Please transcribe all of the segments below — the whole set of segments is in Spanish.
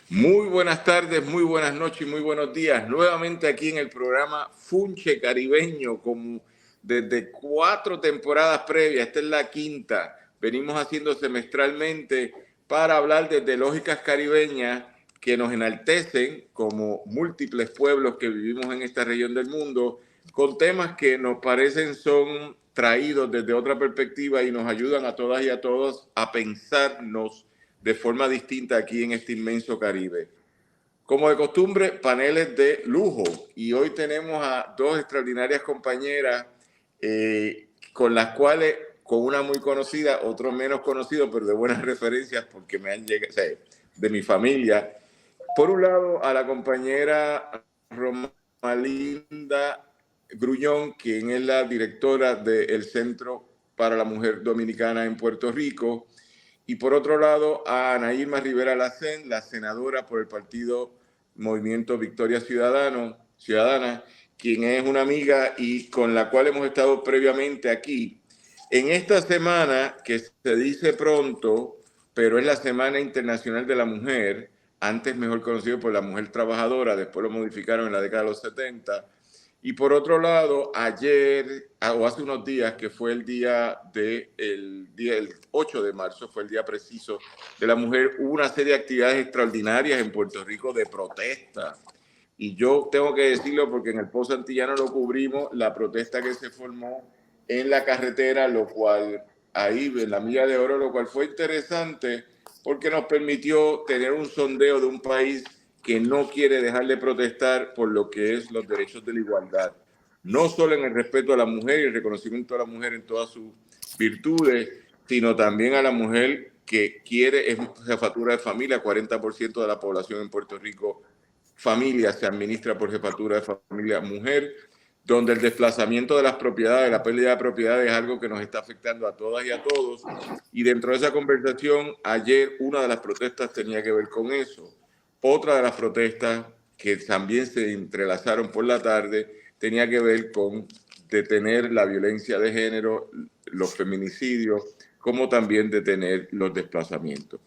Muy buenas tardes, muy buenas noches y muy buenos días. Nuevamente aquí en el programa Funche Caribeño, como desde 4 temporadas previas, esta es la quinta. Venimos haciendo semestralmente para hablar desde lógicas caribeñas que nos enaltecen como múltiples pueblos que vivimos en esta región del mundo, con temas que nos parecen son traídos desde otra perspectiva y nos ayudan a todas y a todos a pensarnos de forma distinta aquí en este inmenso Caribe. Como de costumbre, paneles de lujo. Y hoy tenemos a dos extraordinarias compañeras con las cuales, con una muy conocida, otro menos conocido, pero de buenas referencias porque me han llegado, o sea, de mi familia. Por un lado, a la compañera Romalinda Grullón, quien es la directora del Centro para la Mujer Dominicana en Puerto Rico. Y por otro lado, a Ana Irma Rivera Lacén, la senadora por el partido Movimiento Victoria Ciudadana, quien es una amiga y con la cual hemos estado previamente aquí. En esta semana, que se dice pronto, pero es la Semana Internacional de la Mujer, antes mejor conocido por la mujer trabajadora, después lo modificaron en la década de los 70. Y por otro lado, ayer o hace unos días, que fue el el 8 de marzo, fue el día preciso de la mujer, hubo una serie de actividades extraordinarias en Puerto Rico de protesta. Y yo tengo que decirlo porque en el Pozo Antillano lo cubrimos, la protesta que se formó en la carretera, lo cual ahí en la Milla de Oro, lo cual fue interesante porque nos permitió tener un sondeo de un país que no quiere dejar de protestar por lo que es los derechos de la igualdad. No solo en el respeto a la mujer y el reconocimiento a la mujer en todas sus virtudes, sino también a la mujer que quiere, es jefatura de familia, 40% de la población en Puerto Rico familia se administra por jefatura de familia mujer, donde el desplazamiento de las propiedades, la pérdida de propiedades es algo que nos está afectando a todas y a todos. Y dentro de esa conversación, ayer una de las protestas tenía que ver con eso. Otra de las protestas que también se entrelazaron por la tarde tenía que ver con detener la violencia de género, los feminicidios, como también detener los desplazamientos.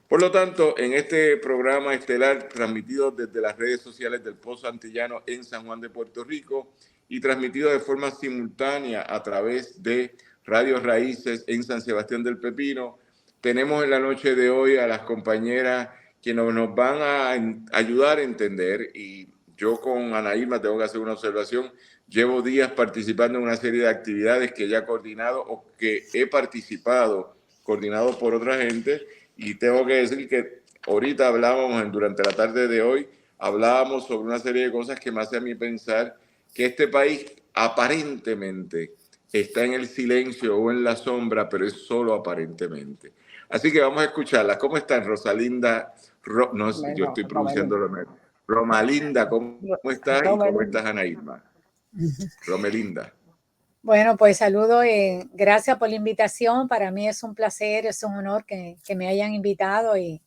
Por lo tanto, en este programa estelar transmitido desde las redes sociales del Pozo Antillano en San Juan de Puerto Rico y transmitido de forma simultánea a través de Radio Raíces en San Sebastián del Pepino, tenemos en la noche de hoy a las compañeras que nos van a ayudar a entender, y yo con Ana Irma tengo que hacer una observación. Llevo días participando en una serie de actividades que ya he coordinado o que he participado coordinado por otra gente, y tengo que decir que ahorita hablábamos, durante la tarde de hoy, hablábamos sobre una serie de cosas que me hace a mí pensar que este país aparentemente está en el silencio o en la sombra, pero es solo aparentemente. Así que vamos a escucharla. ¿Cómo están, Rosalinda? No, yo Bueno, estoy pronunciando lo mismo. Romalinda, ¿cómo estás? ¿Y cómo Romelín. estás, Ana Irma? Romelinda. Bueno, pues saludo y gracias por la invitación. Para mí es un placer, es un honor que me hayan invitado y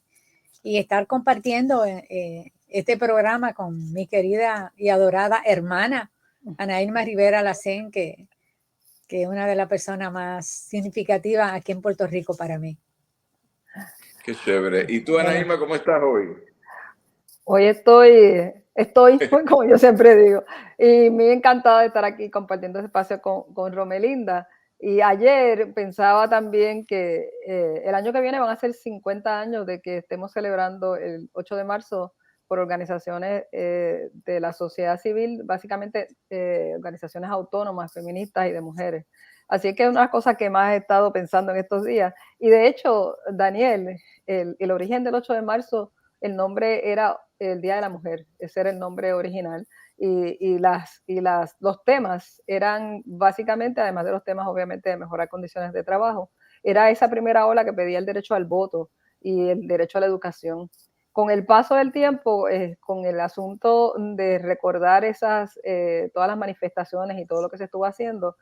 estar compartiendo este programa con mi querida y adorada hermana, Ana Irma Rivera Lacén, que es una de las personas más significativas aquí en Puerto Rico para mí. Qué chévere. ¿Y tú, Ana Bueno, Irma, cómo estás hoy? Hoy estoy, como yo siempre digo, y muy encantada de estar aquí compartiendo este espacio con Romelinda. Y ayer pensaba también que el año que viene van a ser 50 años de que estemos celebrando el 8 de marzo por organizaciones de la sociedad civil, básicamente organizaciones autónomas, feministas y de mujeres. Así que es una cosa que más he estado pensando en estos días. Y de hecho, Daniel, el origen del 8 de marzo, el nombre era el Día de la Mujer, ese era el nombre original. Los temas eran básicamente, además de los temas obviamente de mejorar condiciones de trabajo, era esa primera ola que pedía el derecho al voto y el derecho a la educación. Con el paso del tiempo, con el asunto de recordar todas las manifestaciones y todo lo que se estuvo haciendo,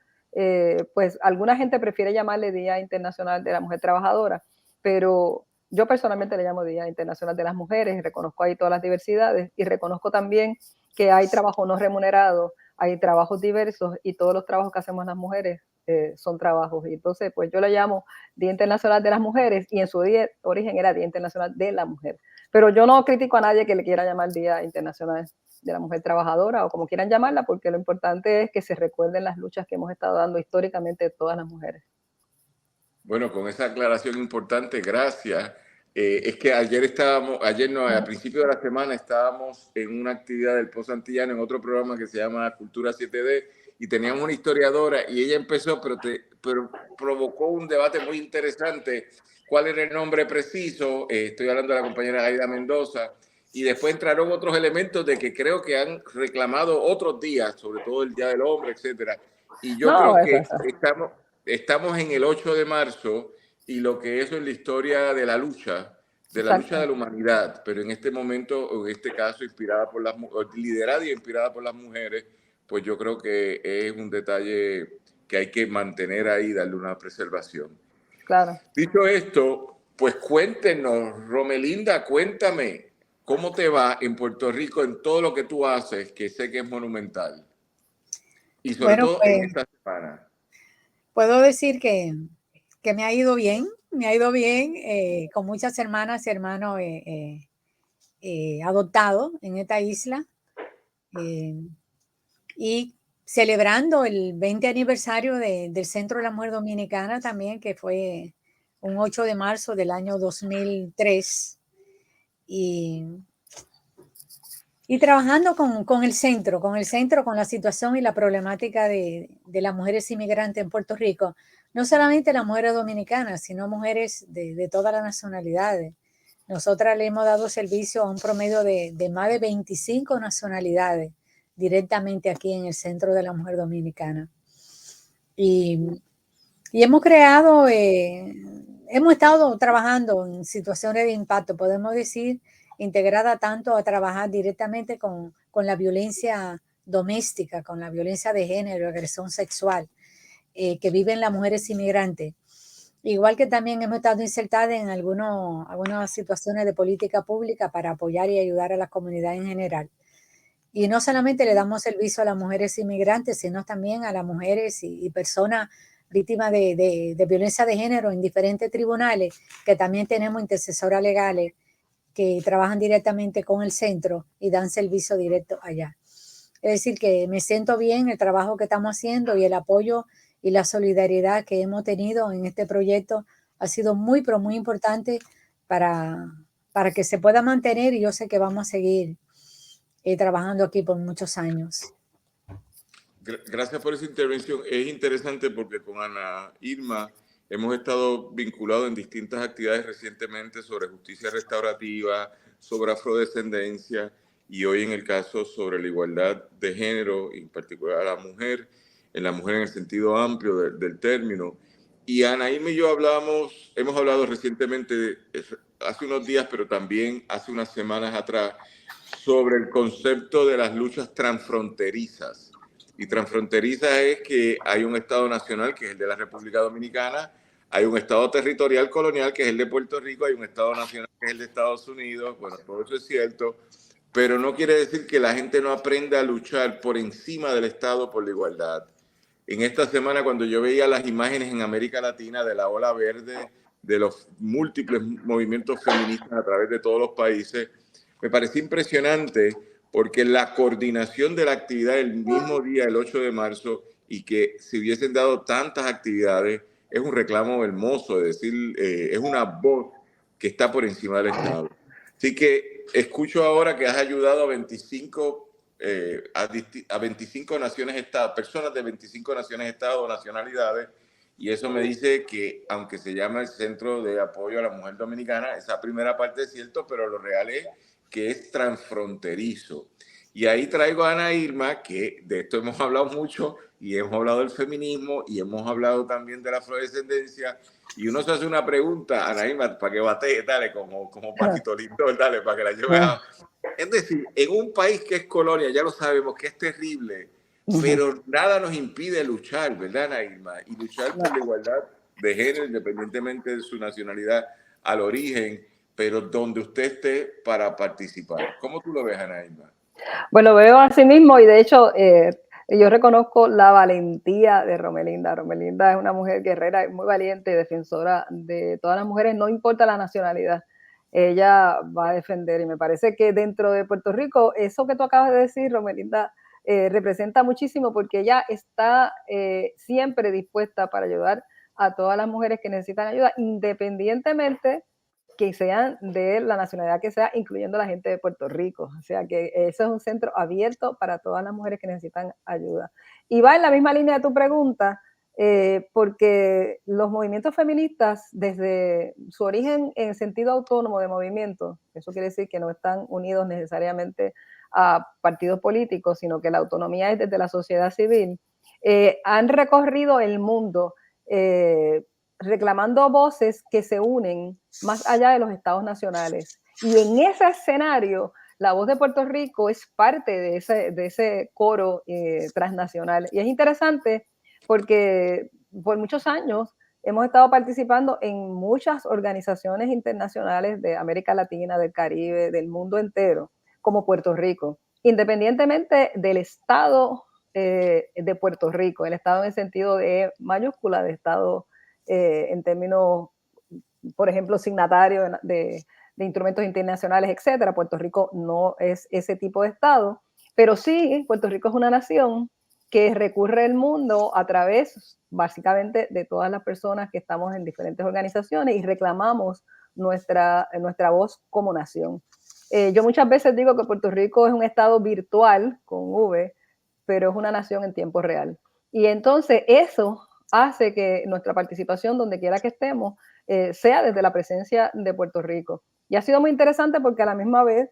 pues alguna gente prefiere llamarle Día Internacional de la Mujer Trabajadora, pero yo personalmente le llamo Día Internacional de las Mujeres, reconozco ahí todas las diversidades y reconozco también que hay trabajo no remunerado, hay trabajos diversos y todos los trabajos que hacemos las mujeres son trabajos. Y entonces, pues yo le llamo Día Internacional de las Mujeres y en su día origen era Día Internacional de la Mujer. Pero yo no critico a nadie que le quiera llamar Día Internacional de la Mujer Trabajadora o como quieran llamarla, porque lo importante es que se recuerden las luchas que hemos estado dando históricamente todas las mujeres. Bueno, con esa aclaración importante, gracias. Es que ayer no, al principio de la semana estábamos en una actividad del Post Antillano en otro programa que se llama Cultura 7D y teníamos una historiadora y ella empezó, pero provocó un debate muy interesante. ¿Cuál era el nombre preciso? Estoy hablando de la compañera Aida Mendoza. Y después entraron otros elementos de que creo que han reclamado otros días, sobre todo el Día del Hombre, etcétera. Y yo No, creo eso, que eso. estamos en el 8 de marzo y lo que eso es la historia de la lucha Exacto. de la humanidad, pero en este momento, o en este caso, inspirada por liderada y inspirada por las mujeres, pues yo creo que es un detalle que hay que mantener ahí, darle una preservación. Claro. Dicho esto, pues cuéntenos, Romelinda, cuéntame, ¿cómo te va en Puerto Rico en todo lo que tú haces, que sé que es monumental? Y sobre Bueno, todo en pues esta semana. puedo decir que me ha ido bien, con muchas hermanas y hermanos adoptados en esta isla y celebrando el 20 aniversario del Centro de la Mujer Dominicana también, que fue un 8 de marzo del año 2003. Y trabajando con el centro, con la situación y la problemática de las mujeres inmigrantes en Puerto Rico, no solamente las mujeres dominicanas, sino mujeres de todas las nacionalidades. Nosotras le hemos dado servicio a un promedio de más de 25 nacionalidades directamente aquí en el Centro de la Mujer Dominicana. Y hemos hemos estado trabajando en situaciones de impacto, podemos decir, integrada tanto a trabajar directamente con la violencia doméstica, con la violencia de género, agresión sexual que viven las mujeres inmigrantes. Igual que también hemos estado insertadas en algunas situaciones de política pública para apoyar y ayudar a la comunidad en general. Y no solamente le damos servicio a las mujeres inmigrantes, sino también a las mujeres y personas víctimas de violencia de género en diferentes tribunales, que también tenemos intercesoras legales que trabajan directamente con el centro y dan servicio directo allá. Es decir, que me siento bien el trabajo que estamos haciendo y el apoyo y la solidaridad que hemos tenido en este proyecto ha sido muy, pero muy importante para que se pueda mantener y yo sé que vamos a seguir trabajando aquí por muchos años. Gracias por esa intervención. Es interesante porque con Ana Irma hemos estado vinculados en distintas actividades recientemente sobre justicia restaurativa, sobre afrodescendencia y hoy en el caso sobre la igualdad de género, en particular a la mujer en el sentido amplio del término. Y Ana Irma y yo hemos hablado recientemente, hace unos días, pero también hace unas semanas atrás, sobre el concepto de las luchas transfronterizas. Y transfronteriza es que hay un Estado nacional, que es el de la República Dominicana, hay un Estado territorial colonial, que es el de Puerto Rico, hay un Estado nacional, que es el de Estados Unidos. Bueno, todo eso es cierto, pero no quiere decir que la gente no aprenda a luchar por encima del Estado por la igualdad. En esta semana, cuando yo veía las imágenes en América Latina de la ola verde, de los múltiples movimientos feministas a través de todos los países, me pareció impresionante porque la coordinación de la actividad el mismo día, el 8 de marzo, y que se hubiesen dado tantas actividades, es un reclamo hermoso, es decir, es una voz que está por encima del Estado. Así que escucho ahora que has ayudado a 25, a 25 naciones Estado, personas de 25 naciones Estado o nacionalidades, y eso me dice que, aunque se llama el Centro de Apoyo a la Mujer Dominicana, esa primera parte es cierto, pero lo real es que es transfronterizo. Y ahí traigo a Ana Irma, que de esto hemos hablado mucho, y hemos hablado del feminismo, y hemos hablado también de la afrodescendencia, y uno se hace una pregunta, Ana Irma, para que batee, dale, como Paquito Lindor, dale, para que la lleve a... Es decir, en un país que es colonia, ya lo sabemos, que es terrible, pero nada nos impide luchar, ¿verdad, Ana Irma? Y luchar por la igualdad de género, independientemente de su nacionalidad al origen, pero donde usted esté para participar. ¿Cómo tú lo ves, Ana Irma? Bueno, veo así mismo y de hecho yo reconozco la valentía de Romelinda. Romelinda es una mujer guerrera, muy valiente y defensora de todas las mujeres, no importa la nacionalidad. ella va a defender. Y me parece que dentro de Puerto Rico, eso que tú acabas de decir, Romelinda, representa muchísimo porque ella está siempre dispuesta para ayudar a todas las mujeres que necesitan ayuda, independientemente que sean de la nacionalidad que sea, incluyendo la gente de Puerto Rico. O sea que eso es un centro abierto para todas las mujeres que necesitan ayuda. Y va en la misma línea de tu pregunta, porque los movimientos feministas, desde su origen en sentido autónomo de movimiento, eso quiere decir que no están unidos necesariamente a partidos políticos, sino que la autonomía es desde la sociedad civil, han recorrido el mundo reclamando voces que se unen más allá de los estados nacionales. Y en ese escenario, la voz de Puerto Rico es parte de ese coro transnacional. Y es interesante porque por muchos años hemos estado participando en muchas organizaciones internacionales de América Latina, del Caribe, del mundo entero, como Puerto Rico, independientemente del estado de Puerto Rico, el estado en el sentido de mayúscula, de estado en términos, por ejemplo, signatario de instrumentos internacionales, etcétera. Puerto Rico no es ese tipo de estado, pero sí, Puerto Rico es una nación que recurre el mundo a través, básicamente, de todas las personas que estamos en diferentes organizaciones y reclamamos nuestra voz como nación. Yo muchas veces digo que Puerto Rico es un estado virtual, con V, pero es una nación en tiempo real. Y entonces eso hace que nuestra participación, donde quiera que estemos, sea desde la presencia de Puerto Rico. Y ha sido muy interesante porque a la misma vez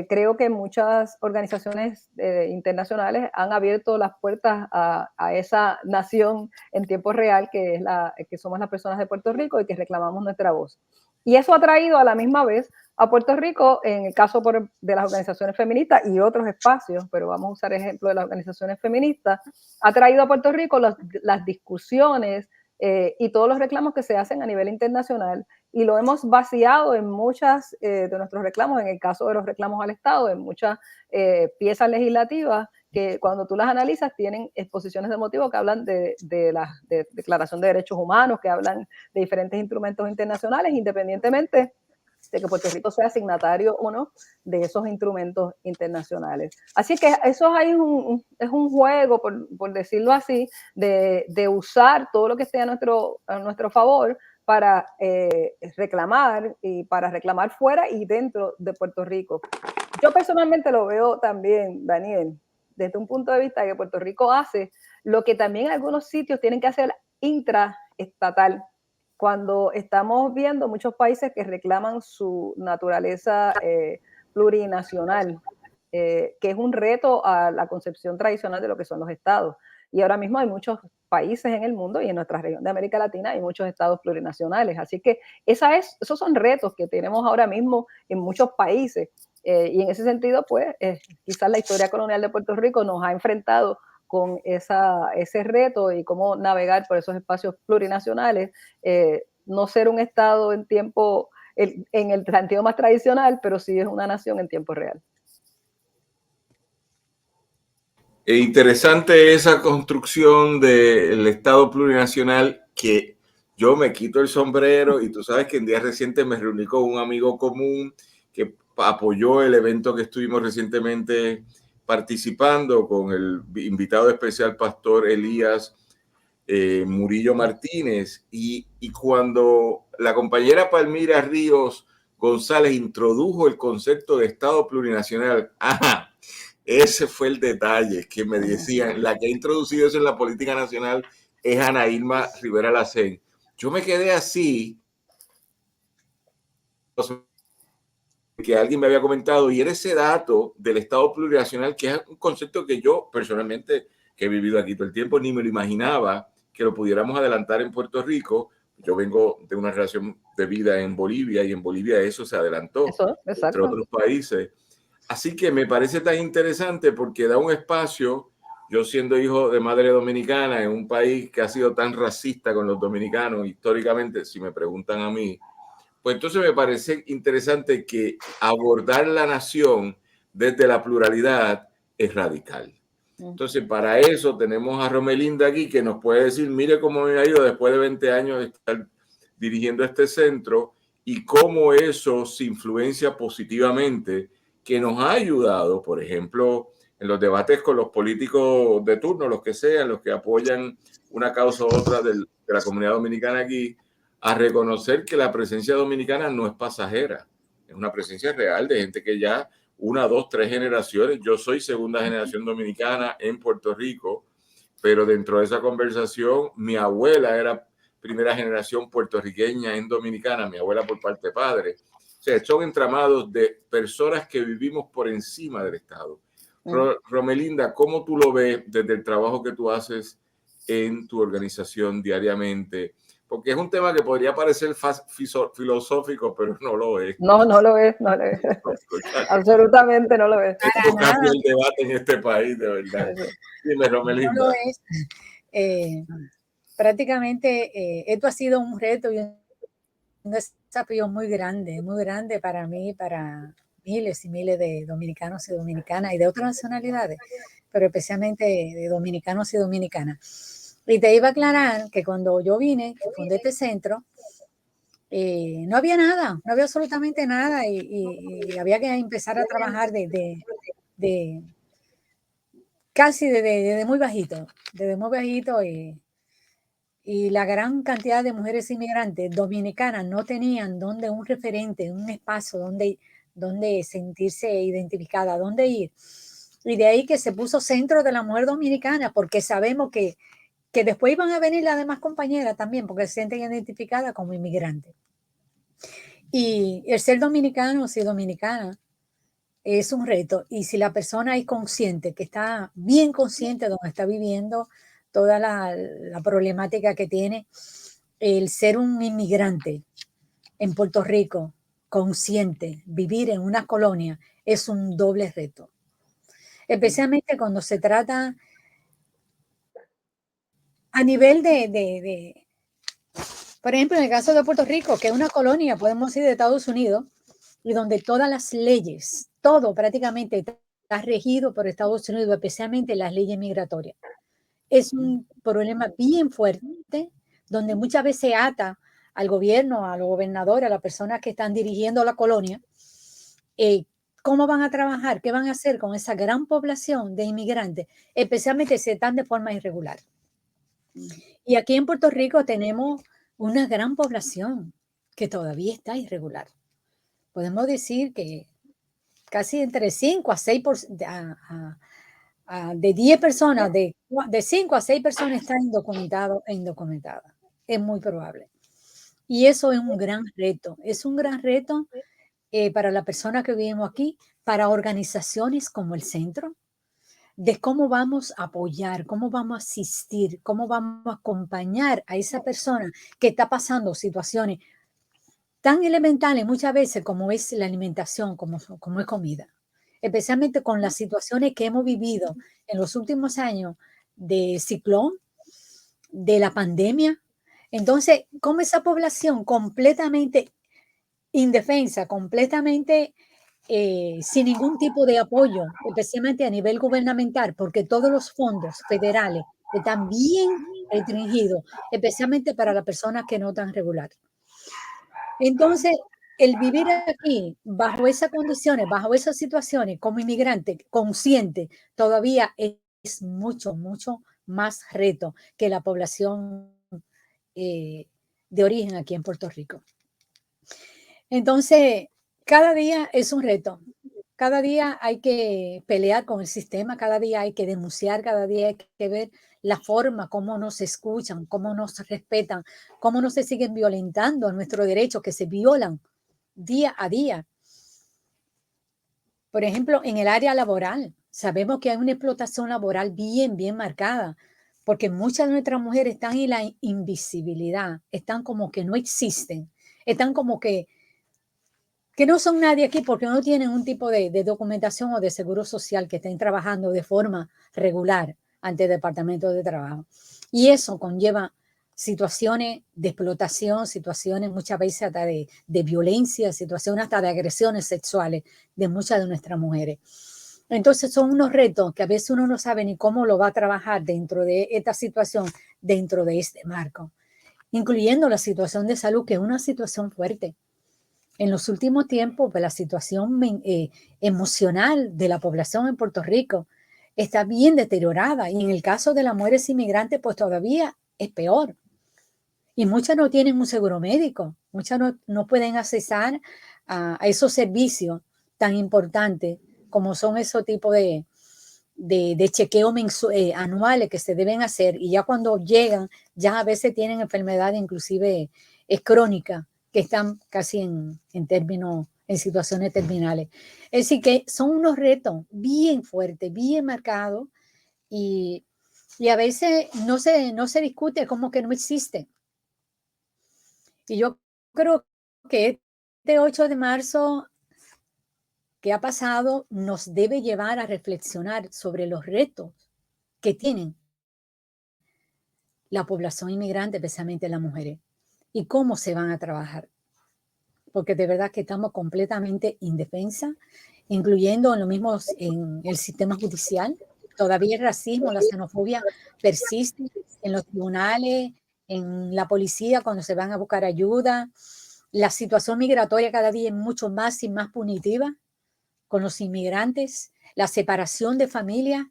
creo que muchas organizaciones internacionales han abierto las puertas a esa nación en tiempo real que somos las personas de Puerto Rico y que reclamamos nuestra voz. Y eso ha traído a la misma vez a Puerto Rico, en el caso de las organizaciones feministas y otros espacios, pero vamos a usar ejemplo de las organizaciones feministas, ha traído a Puerto Rico las discusiones y todos los reclamos que se hacen a nivel internacional, y lo hemos vaciado en muchas de nuestros reclamos, en el caso de los reclamos al Estado, en muchas piezas legislativas que cuando tú las analizas tienen exposiciones de motivo que hablan de la Declaración de Derechos Humanos, que hablan de diferentes instrumentos internacionales, independientemente de que Puerto Rico sea signatario o no de esos instrumentos internacionales. Así que eso es un juego, por decirlo así, de usar todo lo que esté a nuestro favor para reclamar, y para reclamar fuera y dentro de Puerto Rico. Yo personalmente lo veo también, Daniel, desde un punto de vista de que Puerto Rico hace lo que también algunos sitios tienen que hacer intraestatal. Cuando estamos viendo muchos países que reclaman su naturaleza plurinacional, que es un reto a la concepción tradicional de lo que son los estados. Y ahora mismo hay muchos países en el mundo y en nuestra región de América Latina hay muchos estados plurinacionales. Así que esos son retos que tenemos ahora mismo en muchos países. Y en ese sentido, pues, quizás la historia colonial de Puerto Rico nos ha enfrentado con ese reto y cómo navegar por esos espacios plurinacionales, no ser un estado en el sentido más tradicional, pero sí es una nación en tiempo real. Interesante esa construcción del Estado plurinacional, que yo me quito el sombrero, y tú sabes que en días recientes me reuní con un amigo común que apoyó el evento que estuvimos recientemente participando con el invitado especial Pastor Elías Murillo Martínez, y cuando la compañera Palmira Ríos González introdujo el concepto de Estado plurinacional, ese fue el detalle que me decían, la que ha introducido eso en la política nacional es Ana Irma Rivera Lacén. Yo me quedé así, que alguien me había comentado, y era ese dato del Estado plurinacional, que es un concepto que yo personalmente, que he vivido aquí todo el tiempo, ni me lo imaginaba que lo pudiéramos adelantar en Puerto Rico. Yo vengo de una relación de vida en Bolivia, y en Bolivia eso se adelantó, entre otros países. Así que me parece tan interesante porque da un espacio, yo siendo hijo de madre dominicana en un país que ha sido tan racista con los dominicanos históricamente, si me preguntan a mí, pues entonces me parece interesante que abordar la nación desde la pluralidad es radical. Entonces, para eso tenemos a Romelinda aquí, que nos puede decir, mire cómo me ha ido después de 20 años de estar dirigiendo este centro, y cómo eso se influencia positivamente, que nos ha ayudado, por ejemplo, en los debates con los políticos de turno, los que sean, los que apoyan una causa u otra de la comunidad dominicana aquí, a reconocer que la presencia dominicana no es pasajera, es una presencia real de gente que ya 1, 2, 3 generaciones, yo soy segunda generación dominicana en Puerto Rico, pero dentro de esa conversación mi abuela era primera generación puertorriqueña en dominicana, mi abuela por parte de padre. O sea, son entramados de personas que vivimos por encima del Estado. Romelinda, ¿cómo tú lo ves desde el trabajo que tú haces en tu organización diariamente? Porque es un tema que podría parecer filosófico, pero no lo es. No, no lo es, no lo es. Absolutamente no lo es. Esto cambia el debate en este país, de verdad. Dime, Romelinda. No lo es. Prácticamente esto ha sido un reto y un desafío muy grande para mí, para miles y miles de dominicanos y dominicanas y de otras nacionalidades, pero especialmente de dominicanos y dominicanas. Y te iba a aclarar que cuando yo vine, que fundé este centro, no había nada, no había absolutamente nada y había que empezar a trabajar casi desde muy bajito, y la gran cantidad de mujeres inmigrantes dominicanas no tenían donde un referente, un espacio donde sentirse identificada, dónde ir. Y de ahí que se puso Centro de la Mujer Dominicana, porque sabemos que después iban a venir las demás compañeras también, porque se sienten identificadas como inmigrantes. Y el ser dominicano, si dominicana, es un reto. Y si la persona es consciente, que está bien consciente de donde está viviendo, toda la problemática que tiene el ser un inmigrante en Puerto Rico, consciente, vivir en una colonia, es un doble reto. Especialmente cuando se trata a nivel por ejemplo, en el caso de Puerto Rico, que es una colonia, podemos decir, de Estados Unidos, y donde todas las leyes, todo prácticamente está regido por Estados Unidos, especialmente las leyes migratorias. Es un problema bien fuerte, donde muchas veces ata al gobierno, a los gobernadores, a las personas que están dirigiendo la colonia, cómo van a trabajar, qué van a hacer con esa gran población de inmigrantes, especialmente si están de forma irregular. Y aquí en Puerto Rico tenemos una gran población que todavía está irregular. Podemos decir que casi entre 5 a 6 de 10 personas, de 5 a 6 personas están indocumentadas. Es muy probable. Y eso es un gran reto. Es un gran reto para las personas que vivimos aquí, para organizaciones como el centro, de cómo vamos a apoyar, cómo vamos a asistir, cómo vamos a acompañar a esa persona que está pasando situaciones tan elementales muchas veces como es la alimentación, como es comida. Especialmente con las situaciones que hemos vivido en los últimos años de ciclón, de la pandemia. Entonces, como esa población completamente indefensa, completamente sin ningún tipo de apoyo, especialmente a nivel gubernamental, porque todos los fondos federales están bien restringidos, especialmente para las personas que no están regulares. Entonces, el vivir aquí bajo esas condiciones, bajo esas situaciones, como inmigrante consciente, todavía es mucho, mucho más reto que la población de origen aquí en Puerto Rico. Entonces, cada día es un reto. Cada día hay que pelear con el sistema, cada día hay que denunciar, cada día hay que ver la forma, cómo nos escuchan, cómo nos respetan, cómo no se siguen violentando nuestros derechos que se violan día a día. Por ejemplo, en el área laboral, sabemos que hay una explotación laboral bien, bien marcada, porque muchas de nuestras mujeres están en la invisibilidad, están como que no existen, están como que no son nadie aquí porque no tienen un tipo de documentación o de seguro social que estén trabajando de forma regular ante el Departamento de Trabajo. Y eso conlleva situaciones de explotación, situaciones muchas veces hasta de violencia, situaciones hasta de agresiones sexuales de muchas de nuestras mujeres. Entonces son unos retos que a veces uno no sabe ni cómo lo va a trabajar dentro de esta situación, dentro de este marco, incluyendo la situación de salud, que es una situación fuerte. en los últimos tiempos, pues, la situación emocional de la población en Puerto Rico está bien deteriorada y en el caso de las mujeres inmigrantes, pues todavía es peor. Y muchas no tienen un seguro médico, muchas no pueden accesar a esos servicios tan importantes como son esos tipos de chequeo anuales que se deben hacer, y ya cuando llegan, ya a veces tienen enfermedades inclusive crónicas que están casi en términos, en situaciones terminales. Es decir, que son unos retos bien fuertes, bien marcados, y a veces no se discute, como que no existe. Y yo creo que este 8 de marzo que ha pasado nos debe llevar a reflexionar sobre los retos que tienen la población inmigrante, especialmente las mujeres, y cómo se van a trabajar. Porque de verdad que estamos completamente indefensas, incluyendo en lo mismo en el sistema judicial. Todavía el racismo, la xenofobia persiste en los tribunales, en la policía cuando se van a buscar ayuda. La situación migratoria cada día es mucho más y más punitiva con los inmigrantes, la separación de familias,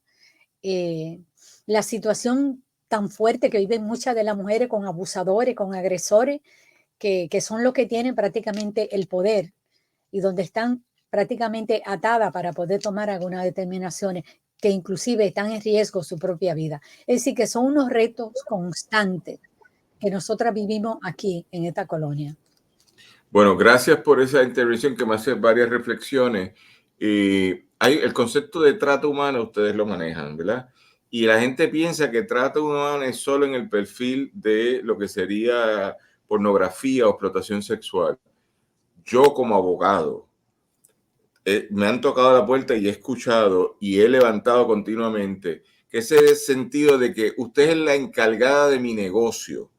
la situación tan fuerte que viven muchas de las mujeres con abusadores, con agresores, que son los que tienen prácticamente el poder y donde están prácticamente atadas para poder tomar algunas determinaciones que inclusive están en riesgo su propia vida. Es decir, que son unos retos constantes que nosotras vivimos aquí en esta colonia. Bueno, gracias por esa intervención que me hace varias reflexiones. Hay el concepto de trato humano, ustedes lo manejan, ¿verdad? Y la gente piensa que trato humano es solo en el perfil de lo que sería pornografía o explotación sexual. Yo como abogado, me han tocado la puerta y he escuchado y he levantado continuamente que ese sentido de que usted es la encargada de mi negocio.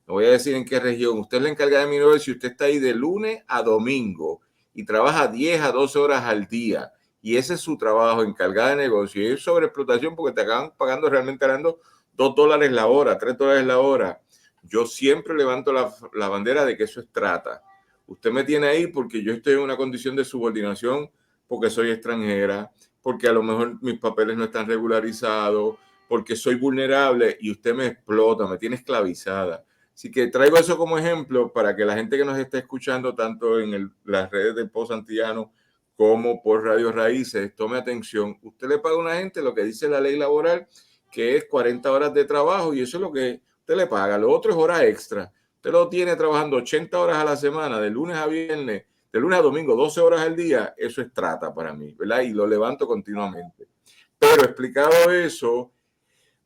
No voy a decir en qué región. Usted es la encargada de mi negocio y usted está ahí de lunes a domingo y trabaja 10 a 12 horas al día. Y ese es su trabajo, encargada de negocio. Y es sobre explotación porque te acaban pagando realmente ganando $2 la hora, $3 la hora. Yo siempre levanto la bandera de que eso es trata. Usted me tiene ahí porque yo estoy en una condición de subordinación, porque soy extranjera, porque a lo mejor mis papeles no están regularizados, porque soy vulnerable y usted me explota, me tiene esclavizada. Así que traigo eso como ejemplo para que la gente que nos está escuchando, tanto en las redes del Post Antillano como por Radio Raíces, tome atención. Usted le paga a una gente lo que dice la ley laboral, que es 40 horas de trabajo, y eso es lo que usted le paga. Lo otro es hora extra. Usted lo tiene trabajando 80 horas a la semana, de lunes a viernes, de lunes a domingo, 12 horas al día. Eso es trata para mí, ¿verdad? Y lo levanto continuamente. Pero explicado eso,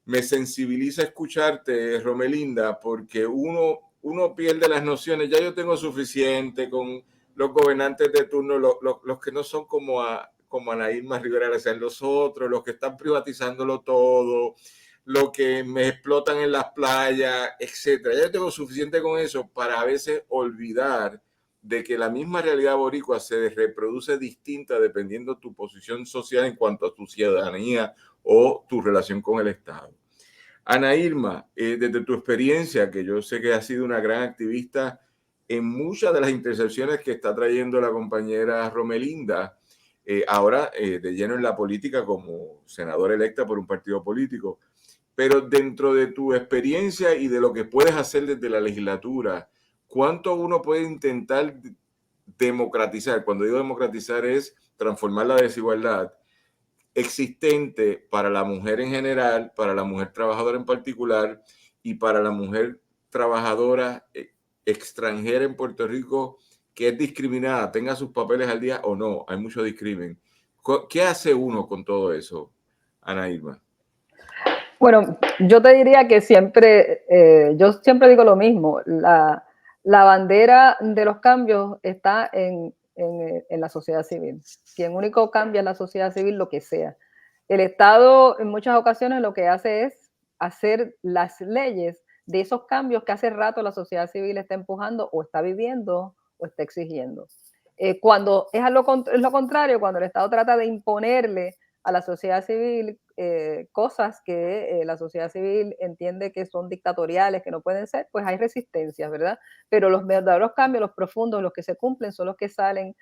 me sensibiliza escucharte, Romelinda, porque uno pierde las nociones. Ya yo tengo suficiente con los gobernantes de turno, los que no son como Ana Irma Rivera, sean los otros, los que están privatizándolo todo, lo que me explotan en las playas, etcétera. Ya tengo suficiente con eso para a veces olvidar de que la misma realidad boricua se reproduce distinta dependiendo tu posición social en cuanto a tu ciudadanía o tu relación con el Estado. Ana Irma, desde tu experiencia, que yo sé que has sido una gran activista en muchas de las intersecciones que está trayendo la compañera Romelinda, ahora de lleno en la política como senadora electa por un partido político, pero dentro de tu experiencia y de lo que puedes hacer desde la legislatura, ¿cuánto uno puede intentar democratizar? Cuando digo democratizar es transformar la desigualdad existente para la mujer en general, para la mujer trabajadora en particular y para la mujer trabajadora extranjera en Puerto Rico que es discriminada, tenga sus papeles al día o no, hay mucho discrimen. ¿Qué hace uno con todo eso, Ana Irma? Bueno, yo te diría que siempre, yo siempre digo lo mismo, la bandera de los cambios está en la sociedad civil. Quien único cambia es la sociedad civil, lo que sea. El Estado en muchas ocasiones lo que hace es hacer las leyes de esos cambios que hace rato la sociedad civil está empujando o está viviendo o está exigiendo. Cuando es lo contrario, cuando el Estado trata de imponerle a la sociedad civil cosas que la sociedad civil entiende que son dictatoriales, que no pueden ser, pues hay resistencias, ¿verdad? Pero los verdaderos cambios, los profundos, los que se cumplen, son los que salen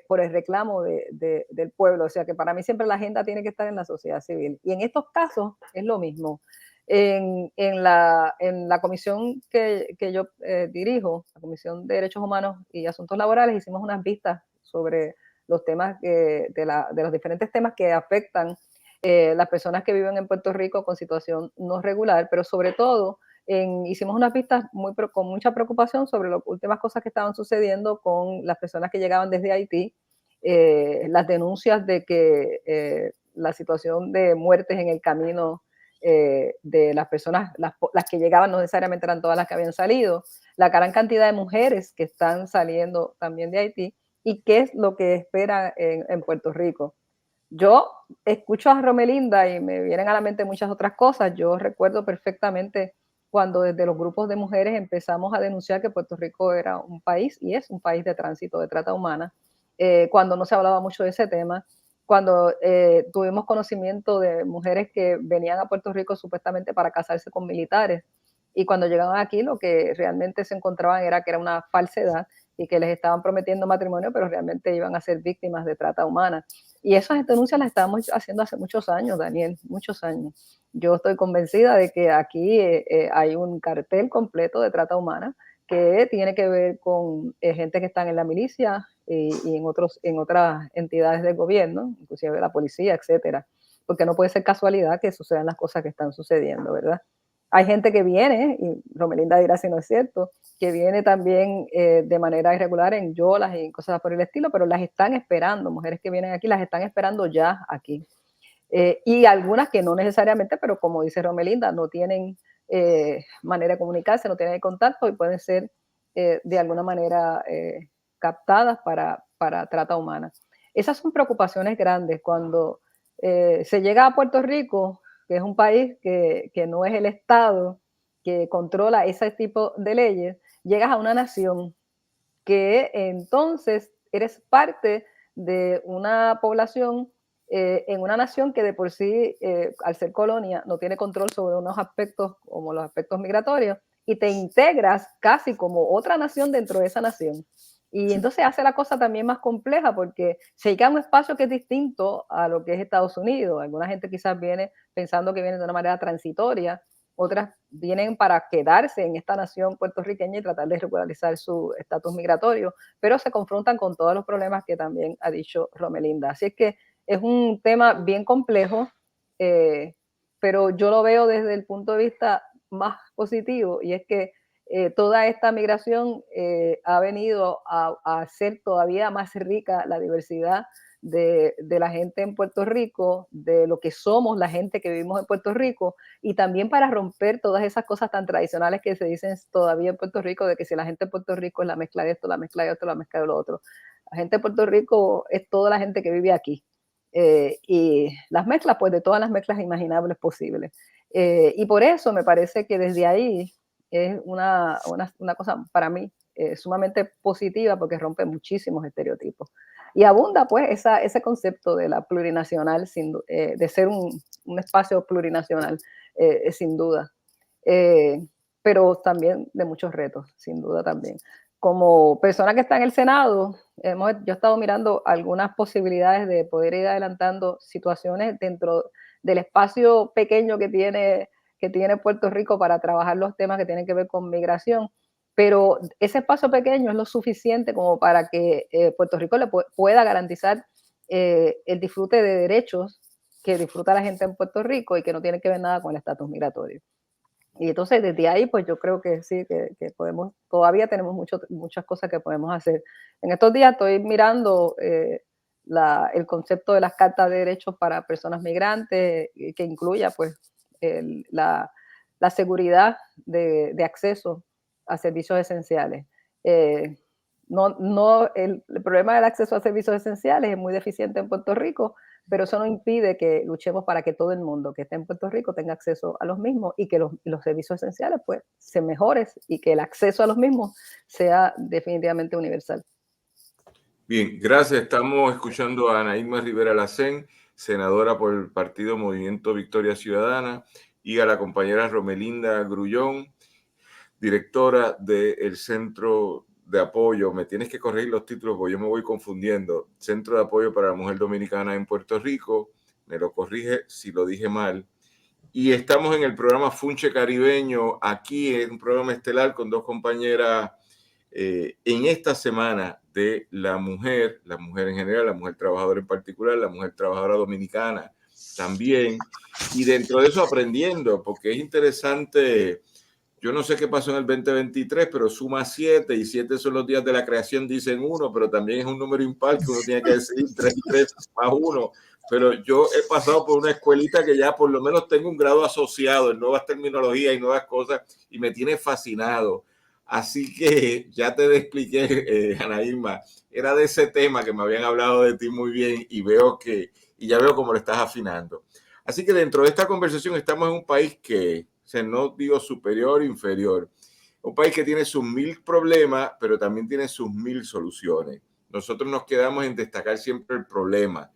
por el reclamo del pueblo. O sea que para mí siempre la agenda tiene que estar en la sociedad civil. Y en estos casos es lo mismo. En la comisión que yo dirijo, la Comisión de Derechos Humanos y Asuntos Laborales, hicimos unas vistas sobre los temas de los diferentes temas que afectan las personas que viven en Puerto Rico con situación no regular, pero sobre todo hicimos unas vistas con mucha preocupación sobre las últimas cosas que estaban sucediendo con las personas que llegaban desde Haití, las denuncias de que la situación de muertes en el camino de las personas, las que llegaban no necesariamente eran todas las que habían salido, la gran cantidad de mujeres que están saliendo también de Haití y qué es lo que espera en Puerto Rico. Yo escucho a Romelinda y me vienen a la mente muchas otras cosas. Yo recuerdo perfectamente cuando desde los grupos de mujeres empezamos a denunciar que Puerto Rico era un país y es un país de tránsito de trata humana, cuando no se hablaba mucho de ese tema, cuando tuvimos conocimiento de mujeres que venían a Puerto Rico supuestamente para casarse con militares y cuando llegaban aquí lo que realmente se encontraban era que era una falsedad y que les estaban prometiendo matrimonio, pero realmente iban a ser víctimas de trata humana. Y esas denuncias las estábamos haciendo hace muchos años, Daniel, muchos años. Yo estoy convencida de que aquí hay un cartel completo de trata humana que tiene que ver con gente que están en la milicia y en otras entidades del gobierno, inclusive la policía, etcétera. Porque no puede ser casualidad que sucedan las cosas que están sucediendo, ¿verdad? Hay gente que viene, y Romelinda dirá si no es cierto, que viene también de manera irregular en yolas y cosas por el estilo, pero las están esperando, mujeres que vienen aquí, las están esperando ya aquí. Y algunas que no necesariamente, pero como dice Romelinda, no tienen manera de comunicarse, no tienen contacto y pueden ser de alguna manera captadas para trata humana. Esas son preocupaciones grandes cuando se llega a Puerto Rico, que es un país que no es el Estado que controla ese tipo de leyes, llegas a una nación que entonces eres parte de una población en una nación que de por sí, al ser colonia, no tiene control sobre unos aspectos como los aspectos migratorios y te integras casi como otra nación dentro de esa nación. Y entonces hace la cosa también más compleja porque se llega a un espacio que es distinto a lo que es Estados Unidos. Alguna gente quizás viene pensando que viene de una manera transitoria, otras vienen para quedarse en esta nación puertorriqueña y tratar de regularizar su estatus migratorio, pero se confrontan con todos los problemas que también ha dicho Romelinda. Así es que es un tema bien complejo, pero yo lo veo desde el punto de vista más positivo y es que toda esta migración ha venido a hacer todavía más rica la diversidad de la gente en Puerto Rico, de lo que somos la gente que vivimos en Puerto Rico, y también para romper todas esas cosas tan tradicionales que se dicen todavía en Puerto Rico, de que si la gente de Puerto Rico es la mezcla de esto, la mezcla de otro, la mezcla de lo otro. La gente de Puerto Rico es toda la gente que vive aquí. Y las mezclas, pues de todas las mezclas imaginables posibles. Y por eso me parece que desde ahí es una cosa para mí sumamente positiva porque rompe muchísimos estereotipos. Y abunda pues ese concepto de la plurinacional, de ser un espacio plurinacional, sin duda. Pero también de muchos retos, sin duda también. Como persona que está en el Senado, yo he estado mirando algunas posibilidades de poder ir adelantando situaciones dentro del espacio pequeño que tiene Puerto Rico para trabajar los temas que tienen que ver con migración, pero ese espacio pequeño es lo suficiente como para que Puerto Rico le pueda garantizar el disfrute de derechos que disfruta la gente en Puerto Rico y que no tiene que ver nada con el estatus migratorio. Y entonces desde ahí, pues yo creo que sí, que podemos, todavía tenemos muchas cosas que podemos hacer. En estos días estoy mirando el concepto de las cartas de derechos para personas migrantes, que incluya pues la seguridad de acceso a servicios esenciales. El problema del acceso a servicios esenciales es muy deficiente en Puerto Rico, pero eso no impide que luchemos para que todo el mundo que esté en Puerto Rico tenga acceso a los mismos y que los servicios esenciales pues se mejoren y que el acceso a los mismos sea definitivamente universal. Bien, gracias. Estamos escuchando a Ana Irma Rivera Lacén, senadora por el partido Movimiento Victoria Ciudadana, y a la compañera Romelinda Grullón, directora del Centro de Apoyo, me tienes que corregir los títulos porque yo me voy confundiendo, Centro de Apoyo para la Mujer Dominicana en Puerto Rico, me lo corrige si lo dije mal. Y estamos en el programa Funche Caribeño, aquí en un programa estelar con dos compañeras en esta semana de la mujer en general, la mujer trabajadora en particular, la mujer trabajadora dominicana también, y dentro de eso aprendiendo, porque es interesante. Yo no sé qué pasó en el 2023, pero suma 7 y 7 son los días de la creación, dicen 1, pero también es un número impar que uno tiene que decir 3 y 3 más 1. Pero yo he pasado por una escuelita que ya por lo menos tengo un grado asociado en nuevas terminologías y nuevas cosas y me tiene fascinado. Así que ya te expliqué, Ana Irma, era de ese tema que me habían hablado de ti muy bien y ya veo cómo lo estás afinando. Así que dentro de esta conversación estamos en un país que, no digo superior, inferior, un país que tiene sus 1000 problemas, pero también tiene sus 1000 soluciones. Nosotros nos quedamos en destacar siempre el problema.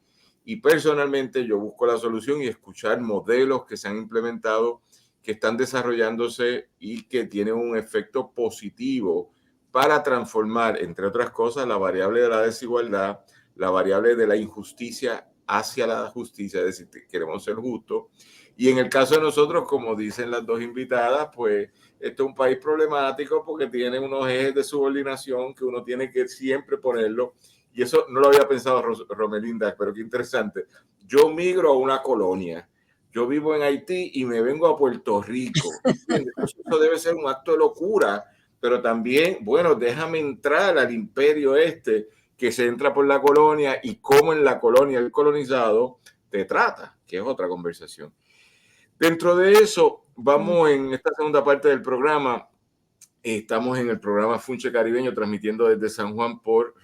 Y personalmente yo busco la solución y escuchar modelos que se han implementado, que están desarrollándose y que tienen un efecto positivo para transformar, entre otras cosas, la variable de la desigualdad, la variable de la injusticia hacia la justicia, es decir, queremos ser justos. Y en el caso de nosotros, como dicen las dos invitadas, pues esto es un país problemático porque tiene unos ejes de subordinación que uno tiene que siempre ponerlo. Y eso no lo había pensado Romelinda, pero qué interesante. Yo migro a una colonia. Yo vivo en Haití y me vengo a Puerto Rico. Entonces, eso debe ser un acto de locura, pero también, bueno, déjame entrar al imperio que se entra por la colonia y cómo en la colonia el colonizado te trata, que es otra conversación. Dentro de eso, vamos en esta segunda parte del programa. Estamos en el programa Funche Caribeño, transmitiendo desde San Juan por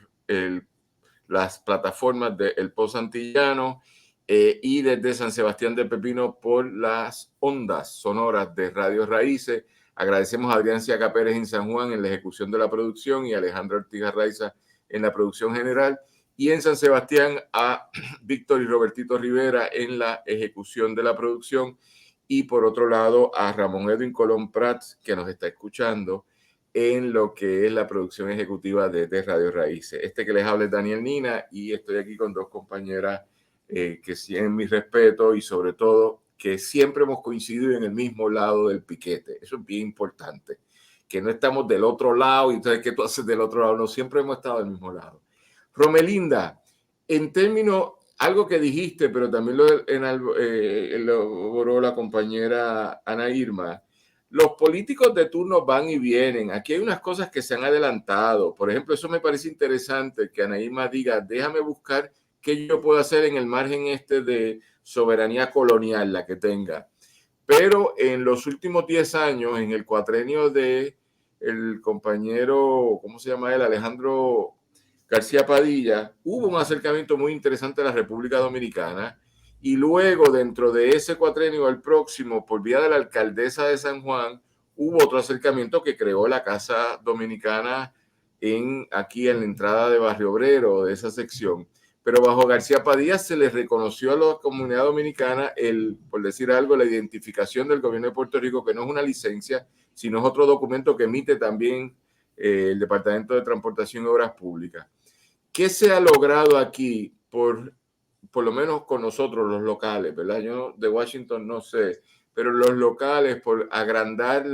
las plataformas de El Post Antillano y desde San Sebastián de Pepino por las ondas sonoras de Radio Raíces. Agradecemos a Adrián Ciaca Pérez en San Juan en la ejecución de la producción y a Alejandra Ortiz Raiza en la producción general. Y en San Sebastián a Víctor y Robertito Rivera en la ejecución de la producción. Y por otro lado a Ramón Edwin Colón Prats, que nos está escuchando en lo que es la producción ejecutiva de Radio Raíces. Que les habla es Daniel Nina y estoy aquí con dos compañeras que tienen mi respeto y sobre todo que siempre hemos coincidido en el mismo lado del piquete. Eso es bien importante, que no estamos del otro lado y entonces ¿qué tú haces del otro lado? No, siempre hemos estado del mismo lado. Romelinda, en términos, algo que dijiste, pero también lo elaboró la compañera Ana Irma, los políticos de turno van y vienen. Aquí hay unas cosas que se han adelantado. Por ejemplo, eso me parece interesante que Ana Irma diga, déjame buscar qué yo puedo hacer en el margen de soberanía colonial, la que tenga. Pero en los últimos 10 años, en el cuatrenio de el compañero, ¿cómo se llama él? Alejandro García Padilla, hubo un acercamiento muy interesante a la República Dominicana. Y luego, dentro de ese cuatrenio, el próximo, por vía de la alcaldesa de San Juan, hubo otro acercamiento que creó la Casa Dominicana aquí en la entrada de Barrio Obrero, de esa sección. Pero bajo García Padilla se les reconoció a la comunidad dominicana, por decir algo, la identificación del gobierno de Puerto Rico, que no es una licencia, sino es otro documento que emite también el Departamento de Transportación y Obras Públicas. ¿Qué se ha logrado aquí por lo menos con nosotros los locales, ¿verdad? Yo de Washington no sé, pero los locales por agrandar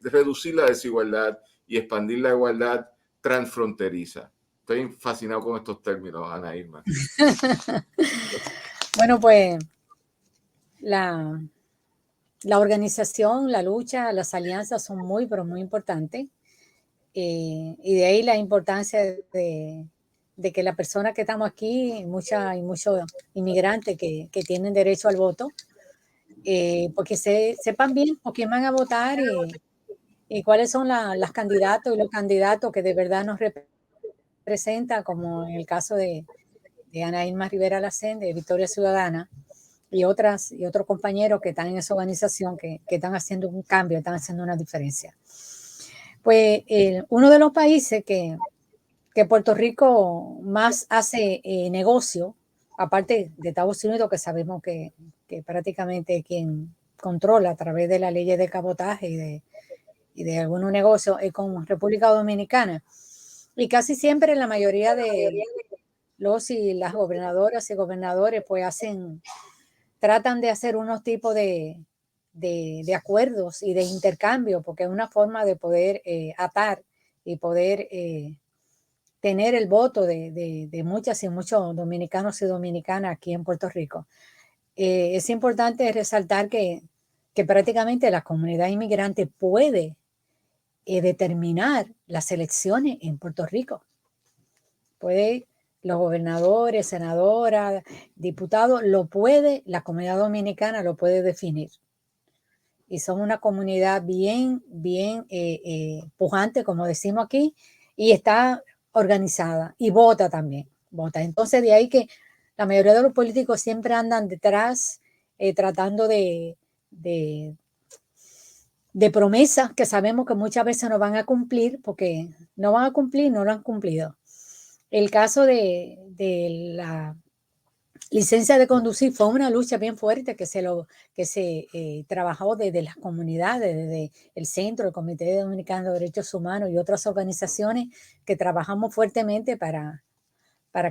reducir la desigualdad y expandir la igualdad transfronteriza? Estoy fascinado con estos términos, Ana Irma. Bueno, pues la organización, la lucha, las alianzas son muy, pero muy importantes. Y de ahí la importancia de que las personas que estamos aquí, muchos inmigrantes que tienen derecho al voto, porque sepan bien por quién van a votar y cuáles son las candidatos y los candidatos que de verdad nos representan, como en el caso de Ana Irma Rivera Lacén, de Victoria Ciudadana, y otros compañeros que están en esa organización que están haciendo un cambio, están haciendo una diferencia. Pues uno de los países que Puerto Rico más hace negocio aparte de Estados Unidos, que sabemos que prácticamente quien controla a través de la ley de cabotaje y de algunos negocios es con República Dominicana. Y casi siempre la mayoría de los y las gobernadoras y gobernadores pues tratan de hacer unos tipos de acuerdos y de intercambio, porque es una forma de poder atar y poder tener el voto de muchas y muchos dominicanos y dominicanas aquí en Puerto Rico. Es importante resaltar que prácticamente la comunidad inmigrante puede determinar las elecciones en Puerto Rico. Puede los gobernadores, senadoras, diputados, la comunidad dominicana lo puede definir. Y son una comunidad bien pujante, como decimos aquí, y está organizada y vota también, vota. Entonces de ahí que la mayoría de los políticos siempre andan detrás tratando de promesas que sabemos que muchas veces no van a cumplir, porque no van a cumplir, no lo han cumplido. El caso de la licencia de conducir fue una lucha bien fuerte que se trabajó desde las comunidades, desde el Centro, el Comité Dominicano de Derechos Humanos y otras organizaciones que trabajamos fuertemente para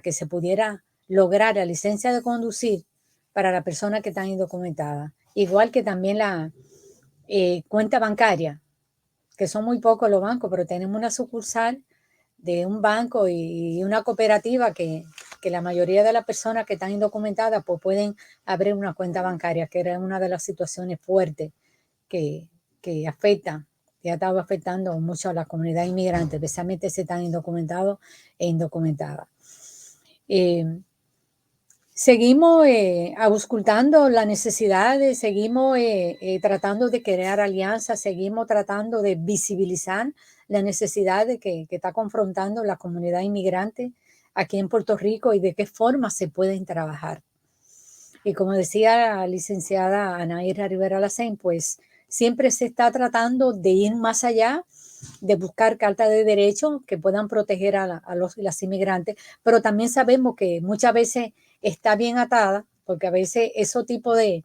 que se pudiera lograr la licencia de conducir para las personas que están indocumentadas. Igual que también la cuenta bancaria, que son muy pocos los bancos, pero tenemos una sucursal de un banco y una cooperativa que la mayoría de las personas que están indocumentadas pues pueden abrir una cuenta bancaria, que era una de las situaciones fuertes que afecta, que ha estado afectando mucho a la comunidad inmigrante, especialmente si están indocumentados e indocumentadas. Seguimos auscultando las necesidades, seguimos tratando de crear alianzas, seguimos tratando de visibilizar las necesidades que está confrontando la comunidad inmigrante aquí en Puerto Rico y de qué forma se pueden trabajar. Y como decía la licenciada Anaíra Rivera Lacén, pues siempre se está tratando de ir más allá, de buscar cartas de derechos que puedan proteger a los y las inmigrantes, pero también sabemos que muchas veces está bien atada, porque a veces esos tipos de